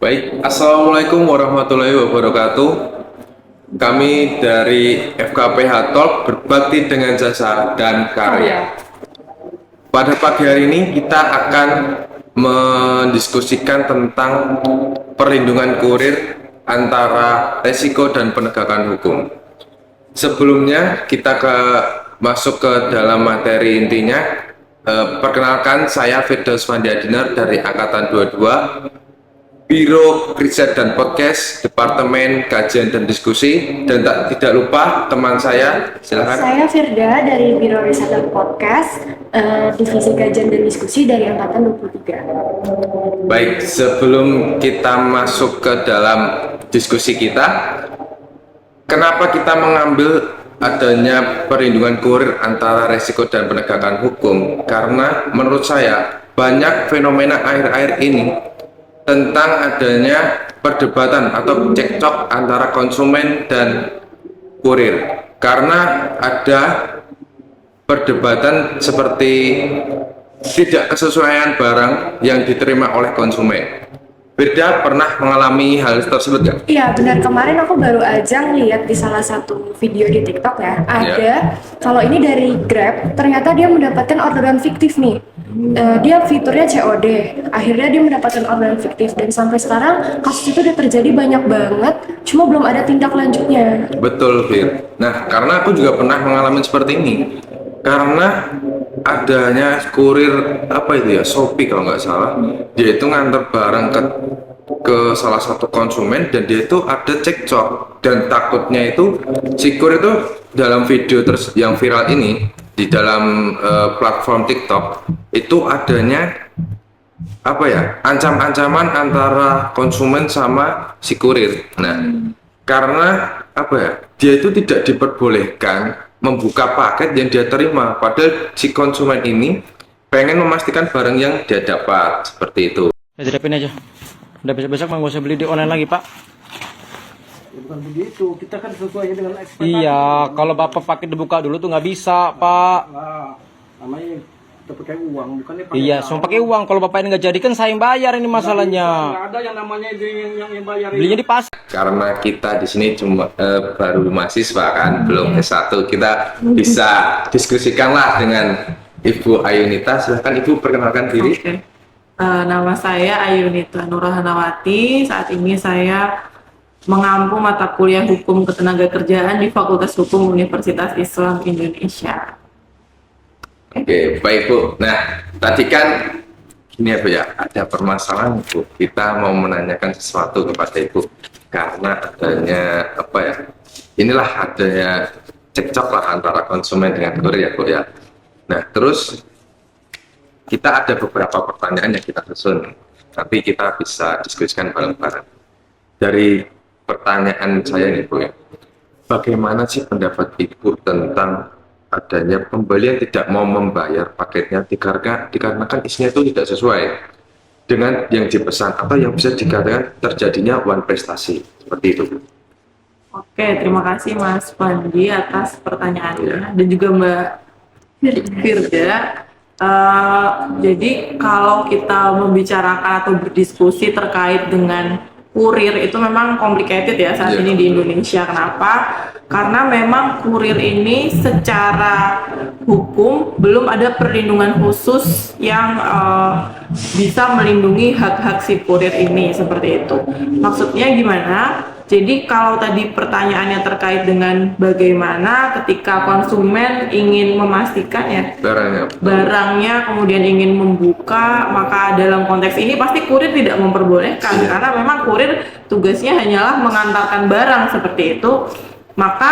Baik, Assalamualaikum warahmatullahi wabarakatuh. Kami dari FKPH Talk berbakti dengan jasa dan karya. Pada pagi hari ini kita akan mendiskusikan tentang perlindungan kurir antara resiko dan penegakan hukum. Sebelumnya kita masuk ke dalam materi intinya. Perkenalkan, saya Firdaus Fandiadinar dari Angkatan 22, Biro Riset dan Podcast, Departemen Kajian dan Diskusi, dan tidak lupa teman saya, silakan. Saya Firda dari Biro Riset dan Podcast, Divisi Kajian dan Diskusi dari Angkatan 23. Baik, sebelum kita masuk ke dalam diskusi kita, kenapa kita mengambil adanya perlindungan kurir antara resiko dan penegakan hukum? Karena menurut saya banyak fenomena akhir-akhir ini tentang adanya perdebatan atau cekcok antara konsumen dan kurir, karena ada perdebatan seperti tidak kesesuaian barang yang diterima oleh konsumen. Firda pernah mengalami hal tersebut nggak? Iya benar, kemarin aku baru aja ngeliat di salah satu video di TikTok ya, ada kalau ini dari Grab, ternyata dia mendapatkan orderan fiktif nih. Dia fiturnya COD, akhirnya dia mendapatkan orderan fiktif, dan sampai sekarang kasus itu udah terjadi banyak banget, cuma belum ada tindak lanjutnya. Betul, Fir. Nah, karena aku juga pernah mengalami seperti ini. Karena adanya kurir Shopee kalau nggak salah, dia itu nganter barang ke salah satu konsumen, dan dia itu ada cekcok, dan takutnya itu si kurir itu dalam video terus yang viral ini di dalam platform TikTok itu adanya ancam-ancaman antara konsumen sama si kurir. Nah, karena dia itu tidak diperbolehkan membuka paket yang dia terima, padahal si konsumen ini pengen memastikan barang yang dia dapat, seperti itu. Ya tidak aja. Udah besok-besok nggak usah beli di online lagi, Pak. Bukan begitu, kita kan sesuai dengan ekspektasi. Iya, kalau Bapak pakai dibuka dulu tuh nggak bisa, Pak. Nah, namanya kita pakai uang, bukannya pakai Iya, semua pakai uang. Kalau Bapak ini nggak jadi kan saya yang bayar ini masalahnya. Nggak ada yang namanya yang bayar. Belinya di pasar. Karena kita di sini cuma baru mahasiswa kan, belum S1, kita bisa diskusikanlah dengan Ibu Ayunita. Silahkan Ibu perkenalkan diri. Oke. Nama saya Ayunita Nurhanawati. Saat ini saya mengampu mata kuliah Hukum Ketenagakerjaan di Fakultas Hukum Universitas Islam Indonesia. Oke, baik Bu. Nah, tadi kan ini ada permasalahan Bu. Kita mau menanyakan sesuatu kepada Ibu karena adanya inilah adanya cekcok lah antara konsumen dengan kurir ya Bu ya. Nah, terus kita ada beberapa pertanyaan yang kita susun. Nanti kita bisa diskusikan bareng-bareng. Dari pertanyaan saya nih Bu ya, bagaimana sih pendapat Ibu tentang adanya pembeli yang tidak mau membayar paketnya dikarenakan isinya itu tidak sesuai dengan yang dipesan, atau yang bisa dikatakan terjadinya one prestasi, seperti itu Bu? Oke, terima kasih Mas Pandi atas pertanyaannya dan juga Mbak Firda. Jadi kalau kita membicarakan atau berdiskusi terkait dengan kurir, itu memang complicated ya saat ini di Indonesia. Kenapa? Karena memang kurir ini secara hukum belum ada perlindungan khusus yang bisa melindungi hak-hak si kurir ini, seperti itu. Maksudnya gimana? Jadi kalau tadi pertanyaannya terkait dengan bagaimana ketika konsumen ingin memastikan ya barangnya kemudian ingin membuka, maka dalam konteks ini pasti kurir tidak memperbolehkan karena memang kurir tugasnya hanyalah mengantarkan barang, seperti itu. Maka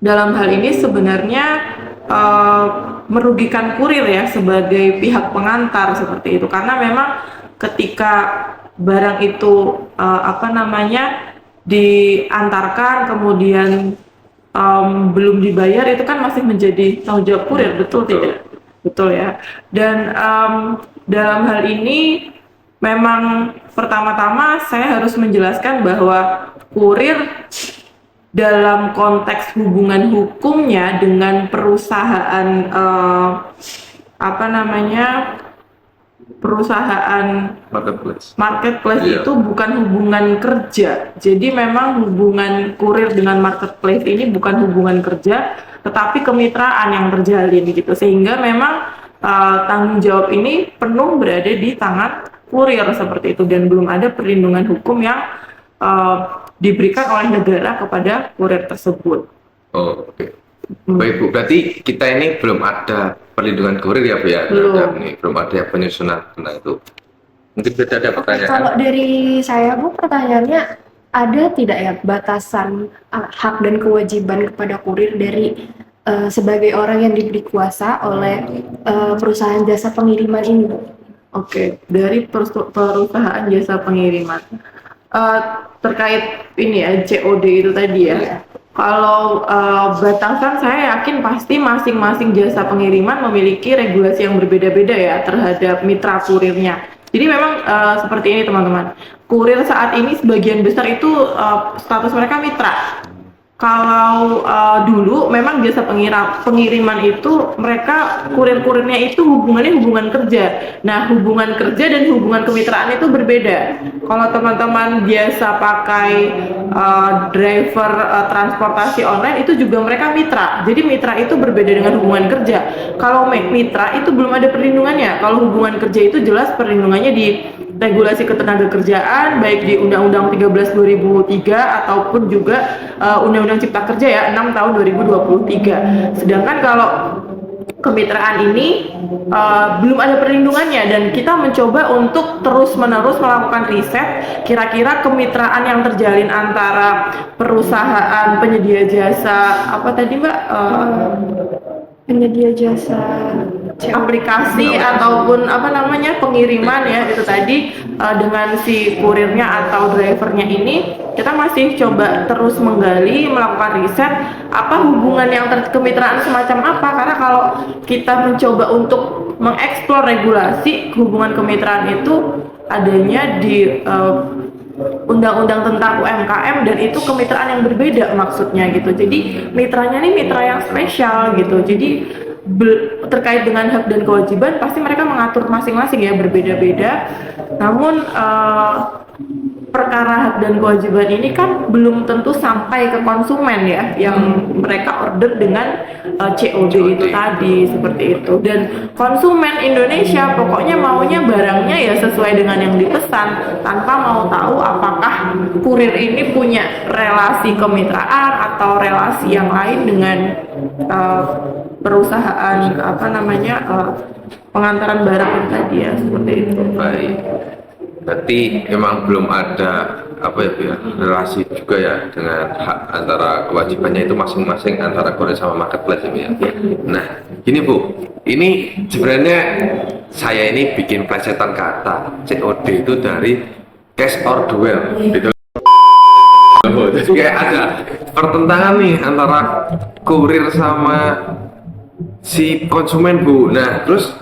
dalam hal ini sebenarnya merugikan kurir ya sebagai pihak pengantar, seperti itu, karena memang ketika barang itu diantarkan kemudian belum dibayar, itu kan masih menjadi tanggung jawab kurir, betul tidak? Betul ya. Dan dalam hal ini memang pertama-tama saya harus menjelaskan bahwa kurir dalam konteks hubungan hukumnya dengan perusahaan perusahaan marketplace Iya. itu bukan hubungan kerja. Jadi memang hubungan kurir dengan marketplace ini bukan hubungan kerja, tetapi kemitraan yang terjalin gitu. Sehingga memang tanggung jawab ini penuh berada di tangan kurir seperti itu, dan belum ada perlindungan hukum yang diberikan oleh negara kepada kurir tersebut. Oh, oke. Baik Bu, berarti kita ini belum ada perlindungan kurir ya Bu ya? Belum. Belum ada penyusunan tentang itu. Mungkin tidak ada pertanyaan. Kalau dari saya Bu, pertanyaannya ada tidak ya batasan hak dan kewajiban kepada kurir dari sebagai orang yang diberi kuasa oleh perusahaan jasa pengiriman ini Bu? Oke, dari perusahaan jasa pengiriman. Terkait ini ya, COD itu tadi ya. Iya. Kalau batasan, saya yakin pasti masing-masing jasa pengiriman memiliki regulasi yang berbeda-beda ya terhadap mitra kurirnya. Jadi memang seperti ini teman-teman. Kurir saat ini sebagian besar itu status mereka mitra. Kalau dulu memang jasa pengiriman itu mereka kurir-kurirnya itu hubungannya hubungan kerja. Nah, hubungan kerja dan hubungan kemitraan itu berbeda. Kalau teman-teman biasa pakai driver transportasi online itu juga mereka mitra. Jadi mitra itu berbeda dengan hubungan kerja. Kalau mitra itu belum ada perlindungannya. Kalau hubungan kerja itu jelas perlindungannya di regulasi ketenagakerjaan, baik di Undang-Undang 13 2003 ataupun juga Undang-Undang Cipta Kerja ya 6 tahun 2023. Sedangkan kalau kemitraan ini belum ada perlindungannya, dan kita mencoba untuk terus-menerus melakukan riset kira-kira kemitraan yang terjalin antara perusahaan penyedia jasa apa tadi Mbak, Penyedia jasa aplikasi ataupun apa namanya pengiriman ya itu tadi, dengan si kurirnya atau drivernya ini kita masih coba terus menggali, melakukan riset apa hubungan yang kemitraan semacam apa, karena kalau kita mencoba untuk mengeksplor regulasi hubungan kemitraan itu adanya di undang-undang tentang UMKM, dan itu kemitraan yang berbeda maksudnya gitu. Jadi mitranya ini mitra yang spesial gitu. Jadi terkait dengan hak dan kewajiban pasti mereka mengatur masing-masing ya, berbeda-beda. Namun perkara hak dan kewajiban ini kan belum tentu sampai ke konsumen ya, yang mereka order dengan COD itu tadi seperti itu. Dan konsumen Indonesia pokoknya maunya barangnya ya sesuai dengan yang dipesan, tanpa mau tahu apakah kurir ini punya relasi kemitraan atau relasi yang lain dengan perusahaan apa namanya pengantaran barang itu tadi ya, seperti itu. Baik. Berarti memang belum ada apa ya Bu ya, relasi juga ya dengan hak antara kewajibannya itu masing-masing antara kurir sama marketplace ya Bu ya. Nah, gini Bu, ini sebenarnya saya ini bikin plesetan kata COD itu dari cash or duel gitu. Jadi kayak ada pertentangan nih antara kurir sama si konsumen Bu. Nah, terus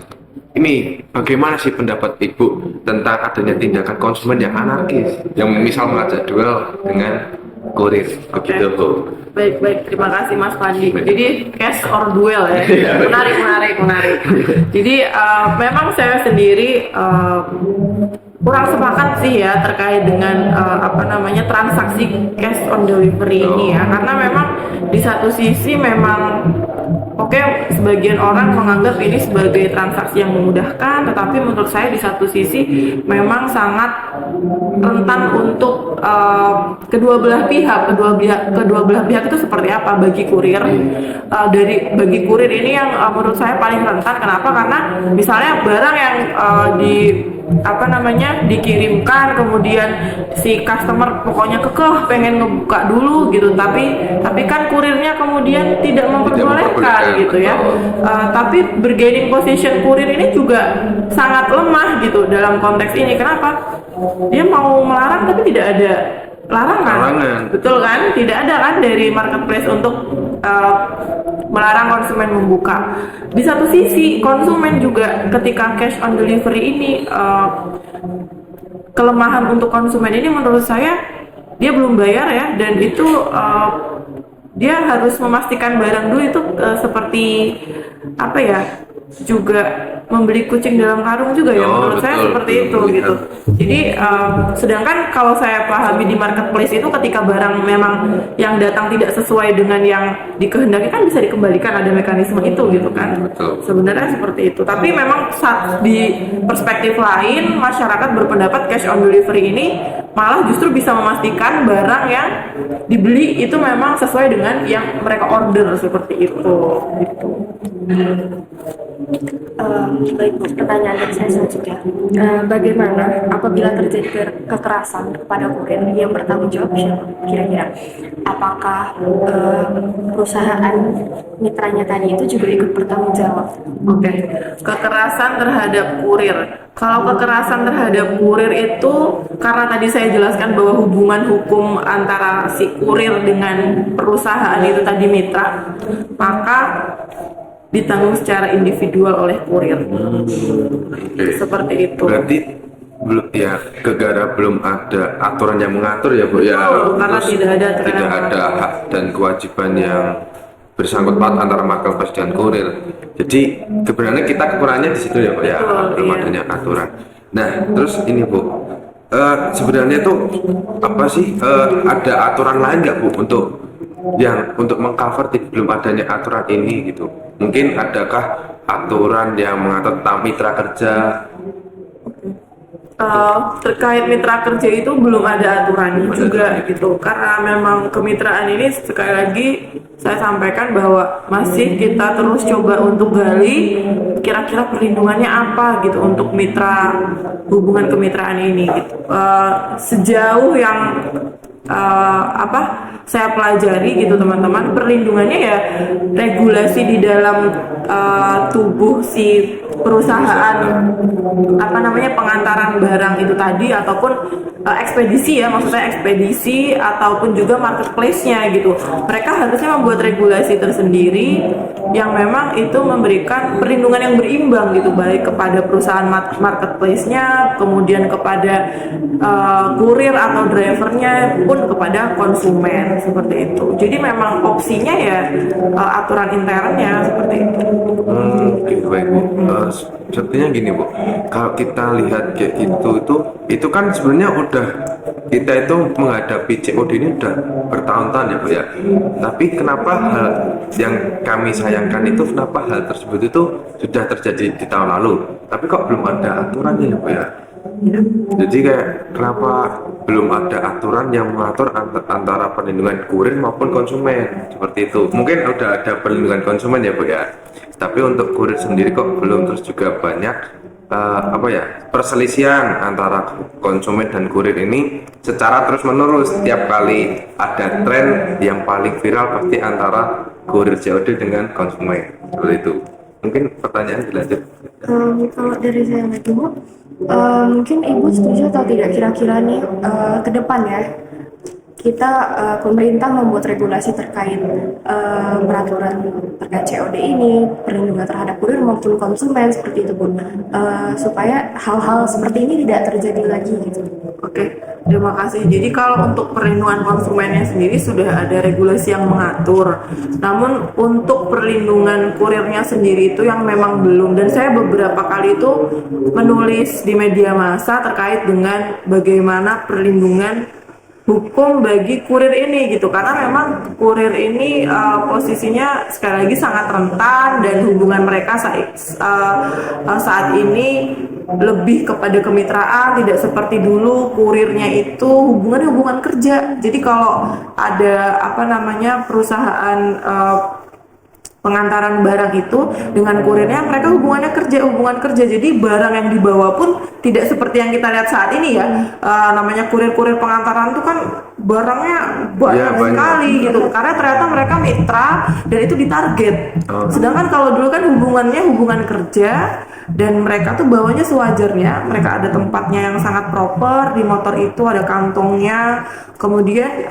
ini bagaimana sih pendapat Ibu tentang adanya tindakan konsumen yang anarkis, yang misal mengajak duel dengan kurir begitu Bu? Baik, terima kasih Mas Pandi. Jadi cash or duel ya, menarik. Jadi memang saya sendiri kurang sepakat sih ya terkait dengan apa namanya transaksi cash on delivery ini ya, karena memang di satu sisi memang oke, sebagian orang menganggap ini sebagai transaksi yang memudahkan, tetapi menurut saya di satu sisi memang sangat rentan untuk kedua belah pihak itu seperti apa bagi kurir. Bagi kurir ini yang menurut saya paling rentan. Kenapa? Karena misalnya barang yang dikirimkan, kemudian si customer pokoknya kekeh pengen ngebuka dulu gitu, tapi kan kurirnya kemudian tidak memperbolehkan gitu ya. Tapi bargaining position kurir ini juga sangat lemah gitu dalam konteks ini. Kenapa? Dia mau melarang tapi tidak ada larangan. Betul kan? Tidak ada kan dari marketplace untuk melarang konsumen membuka. Di satu sisi konsumen juga ketika cash on delivery ini, kelemahan untuk konsumen ini menurut saya dia belum bayar ya, dan itu dia harus memastikan barang dulu itu seperti apa ya, juga membeli kucing dalam karung juga ya, Oh, menurut saya betul. seperti itu Melihat. gitu. Jadi sedangkan kalau saya pahami di marketplace itu ketika barang memang yang datang tidak sesuai dengan yang dikehendaki kan bisa dikembalikan, ada mekanisme itu gitu kan. Betul. Sebenarnya seperti itu. Tapi memang di perspektif lain masyarakat berpendapat cash on delivery ini malah justru bisa memastikan barang yang dibeli itu memang sesuai dengan yang mereka order seperti itu gitu. Baik Bu, pertanyaan dari saya selanjutnya. Bagaimana apabila terjadi kekerasan kepada kurir yang bertanggung jawab siapa kira-kira? Apakah perusahaan mitranya tadi itu juga ikut bertanggung jawab? Oke, kekerasan terhadap kurir. Kalau kekerasan terhadap kurir itu karena tadi saya jelaskan bahwa hubungan hukum antara si kurir dengan perusahaan itu tadi mitra, maka ditanggung secara individual oleh kurir. Oke. Seperti itu. Berarti belum ya, gegara belum ada aturan yang mengatur ya Bu ya. Betul, karena Terus tidak ada aturan tidak yang ada hak dan kewajiban yang bersangkut paut antara marketplace dan kurir. Jadi sebenarnya kita kekurangannya di situ ya Bu ya, Betul, belum iya. adanya aturan. Nah terus ini Bu, sebenarnya tuh apa sih ada aturan lain nggak Bu untuk mengcover belum adanya aturan ini gitu? Mungkin adakah aturan yang mengatur tentang mitra kerja? Terkait mitra kerja itu belum ada aturannya juga gitu, karena memang kemitraan ini sekali lagi saya sampaikan bahwa masih kita terus coba untuk gali kira-kira perlindungannya apa gitu untuk mitra, hubungan kemitraan ini gitu. Sejauh yang saya pelajari gitu teman-teman, perlindungannya ya regulasi di dalam tubuh si perusahaan pengantaran barang itu tadi ataupun ekspedisi ya, maksudnya ekspedisi ataupun juga marketplace-nya gitu. Mereka harusnya membuat regulasi tersendiri yang memang itu memberikan perlindungan yang berimbang gitu, baik kepada perusahaan marketplace-nya, kemudian kepada kurir atau drivernya pun kepada konsumen seperti itu. Jadi memang opsinya ya aturan internnya seperti itu. Oke, baik Bu. Sepertinya gini Bu, kalau kita lihat kayak itu kan sebenarnya udah kita itu menghadapi COD ini udah bertahun-tahun ya Bu ya. Tapi kenapa hal yang kami sayangkan itu, kenapa hal tersebut itu sudah terjadi di tahun lalu, tapi kok belum ada aturannya ya Bu ya? Jadi kayak kenapa belum ada aturan yang mengatur antara perlindungan kurir maupun konsumen seperti itu? Mungkin udah ada perlindungan konsumen ya Bu ya, tapi untuk kurir sendiri kok belum. Terus juga banyak perselisihan antara konsumen dan kurir ini secara terus menerus. Setiap kali ada tren yang paling viral pasti antara kurir COD dengan konsumen seperti itu. Mungkin pertanyaan dilanjut. Kalau dari saya lagi Bu, mungkin Ibu setuju atau tidak kira-kira nih ke depan ya kita pemerintah membuat regulasi terkait peraturan terkait COD ini, perlindungan terhadap kurir maupun konsumen seperti itu Bu, supaya hal-hal seperti ini tidak terjadi lagi gitu. Oke, terima kasih. Jadi kalau untuk perlindungan konsumennya sendiri sudah ada regulasi yang mengatur. Namun untuk perlindungan kurirnya sendiri itu yang memang belum. Dan saya beberapa kali itu menulis di media massa terkait dengan bagaimana perlindungan hukum bagi kurir ini gitu, karena memang kurir ini posisinya sekali lagi sangat rentan dan hubungan mereka saat ini lebih kepada kemitraan, tidak seperti dulu kurirnya itu hubungan kerja. Jadi kalau ada perusahaan pengantaran barang itu dengan kurirnya, mereka hubungan kerja. Jadi barang yang dibawa pun tidak seperti yang kita lihat saat ini ya. Namanya kurir-kurir pengantaran itu kan barangnya banyak sekali gitu, karena ternyata mereka mitra dan itu ditarget. Sedangkan kalau dulu kan hubungannya hubungan kerja dan mereka tuh bawanya sewajarnya. Mereka ada tempatnya yang sangat proper, di motor itu ada kantongnya, kemudian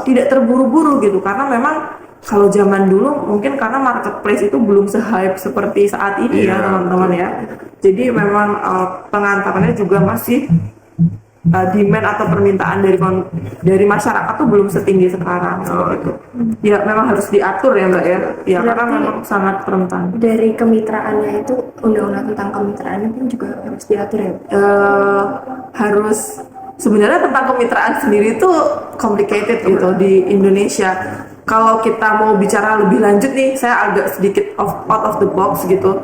tidak terburu-buru gitu, karena memang kalau zaman dulu mungkin karena marketplace itu belum se-hype seperti saat ini ya teman-teman ya. Jadi memang pengantarannya juga masih demand atau permintaan dari masyarakat tuh belum setinggi sekarang. Gitu. Ya memang harus diatur ya Mbak ya. Ya karena Berarti memang sangat rentan. dari kemitraannya itu undang-undang tentang kemitraannya pun juga harus diatur ya. Harus sebenarnya tentang kemitraan sendiri itu complicated gitu di Indonesia. Kalau kita mau bicara lebih lanjut nih, saya agak sedikit out of the box gitu.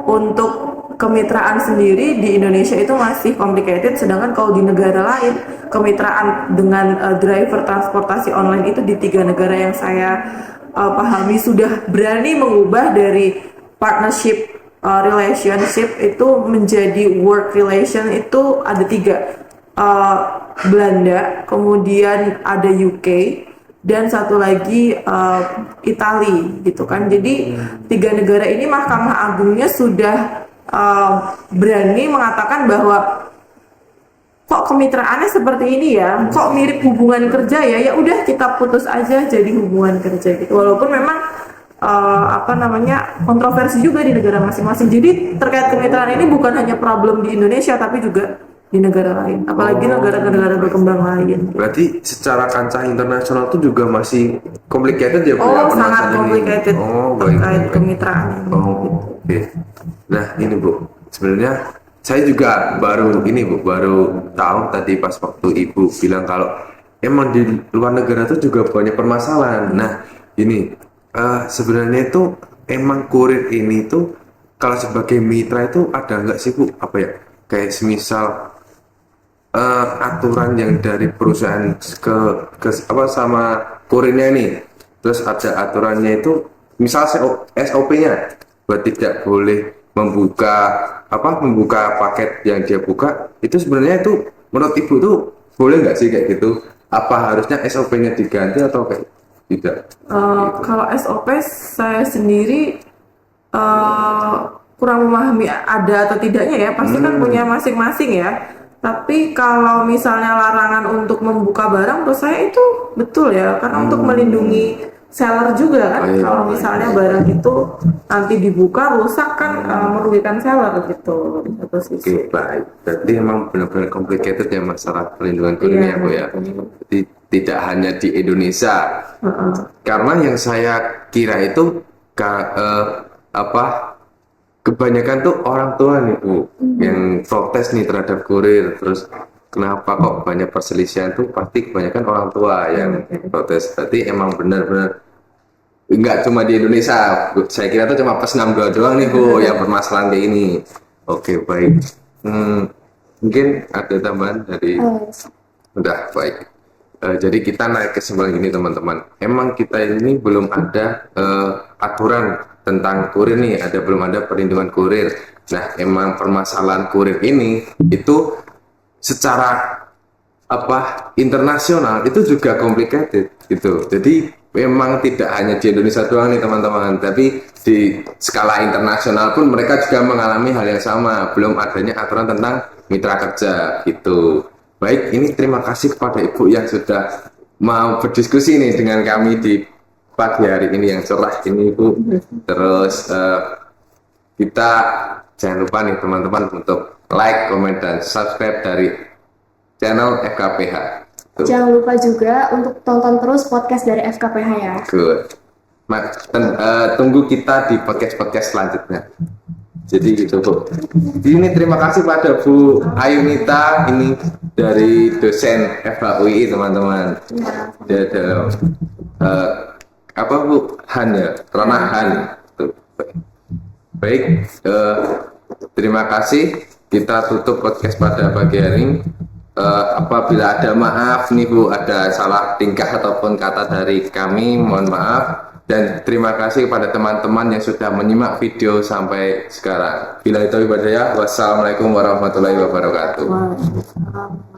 Untuk kemitraan sendiri di Indonesia itu masih complicated, sedangkan kalau di negara lain kemitraan dengan driver transportasi online itu di 3 negara yang saya pahami sudah berani mengubah dari partnership relationship itu menjadi work relation. Itu ada 3, Belanda, kemudian ada UK, dan satu lagi Itali gitu kan. Jadi 3 negara ini Mahkamah Agungnya sudah berani mengatakan bahwa kok kemitraannya seperti ini ya, kok mirip hubungan kerja ya, ya udah kita putus aja jadi hubungan kerja gitu. Walaupun memang kontroversi juga di negara masing-masing. Jadi terkait kemitraan ini bukan hanya problem di Indonesia tapi juga di negara lain, apalagi negara-negara berkembang lain. Berarti secara kancah internasional itu juga masih complicated ya Bu? Oh, ya, sangat pembahasan ini? complicated terkait kemitraan. Oke. Nah ini Bu, sebenarnya saya juga baru tahu tadi pas waktu Ibu bilang kalau emang di luar negara itu juga banyak permasalahan. Nah ini sebenarnya itu emang kurir ini tuh kalau sebagai mitra itu ada nggak sih Bu, apa ya, kayak semisal aturan yang dari perusahaan ke sama kurirnya ini, terus ada aturannya itu misal SOP-nya buat tidak boleh membuka paket yang dia buka, itu sebenarnya itu menurut Ibu tuh boleh nggak sih kayak gitu? Apa harusnya SOP-nya diganti atau kayak tidak? Kalau SOP saya sendiri kurang memahami ada atau tidaknya ya, pasti kan punya masing-masing ya. Tapi kalau misalnya larangan untuk membuka barang, menurut saya itu betul ya, karena untuk melindungi seller juga kan. Kalau misalnya barang itu nanti dibuka rusak kan merugikan seller gitu di satu sisi. Oke, baik. Berarti emang benar-benar complicated ya masalah perlindungan kurir ya Bu ya. Jadi tidak hanya di Indonesia. Karena yang saya kira itu kebanyakan tuh orang tua nih Bu yang protes nih terhadap kurir. Terus kenapa kok banyak perselisihan tuh pasti kebanyakan orang tua yang protes. Berarti emang benar-benar nggak cuma di Indonesia. Saya kira tuh cuma plus 62 doang nih Bu yang permasalahan kayak ini. Oke, baik. Mungkin ada tambahan dari udah baik. Jadi kita naik kesimpulan gini teman-teman. Emang kita ini belum ada aturan tentang kurir nih, belum ada perlindungan kurir. Nah, emang permasalahan kurir ini itu secara internasional itu juga complicated gitu. Jadi memang tidak hanya di Indonesia doang nih teman-teman, tapi di skala internasional pun mereka juga mengalami hal yang sama, belum adanya aturan tentang mitra kerja gitu. Baik, ini terima kasih kepada Ibu yang sudah mau berdiskusi nih dengan kami di pagi hari ini yang cerah ini Bu. Terus kita jangan lupa nih teman-teman untuk like, komen, dan subscribe dari channel FKPH. Jangan lupa juga untuk tonton terus podcast dari FKPH ya. Good. Tunggu kita di podcast-podcast selanjutnya. Jadi gitu Bu. Ini terima kasih pada Bu Ayunita ini dari dosen FHUI teman-teman. Dia dalam Bu Han ya, ranah Han. Baik, terima kasih. Kita tutup podcast pada pagi hari ini. Apabila ada maaf nih Bu, ada salah tingkah ataupun kata dari kami, mohon maaf. Dan terima kasih kepada teman-teman yang sudah menyimak video sampai sekarang. Bila itu ibadah, wassalamualaikum warahmatullahi wabarakatuh. Waalaikumsalam.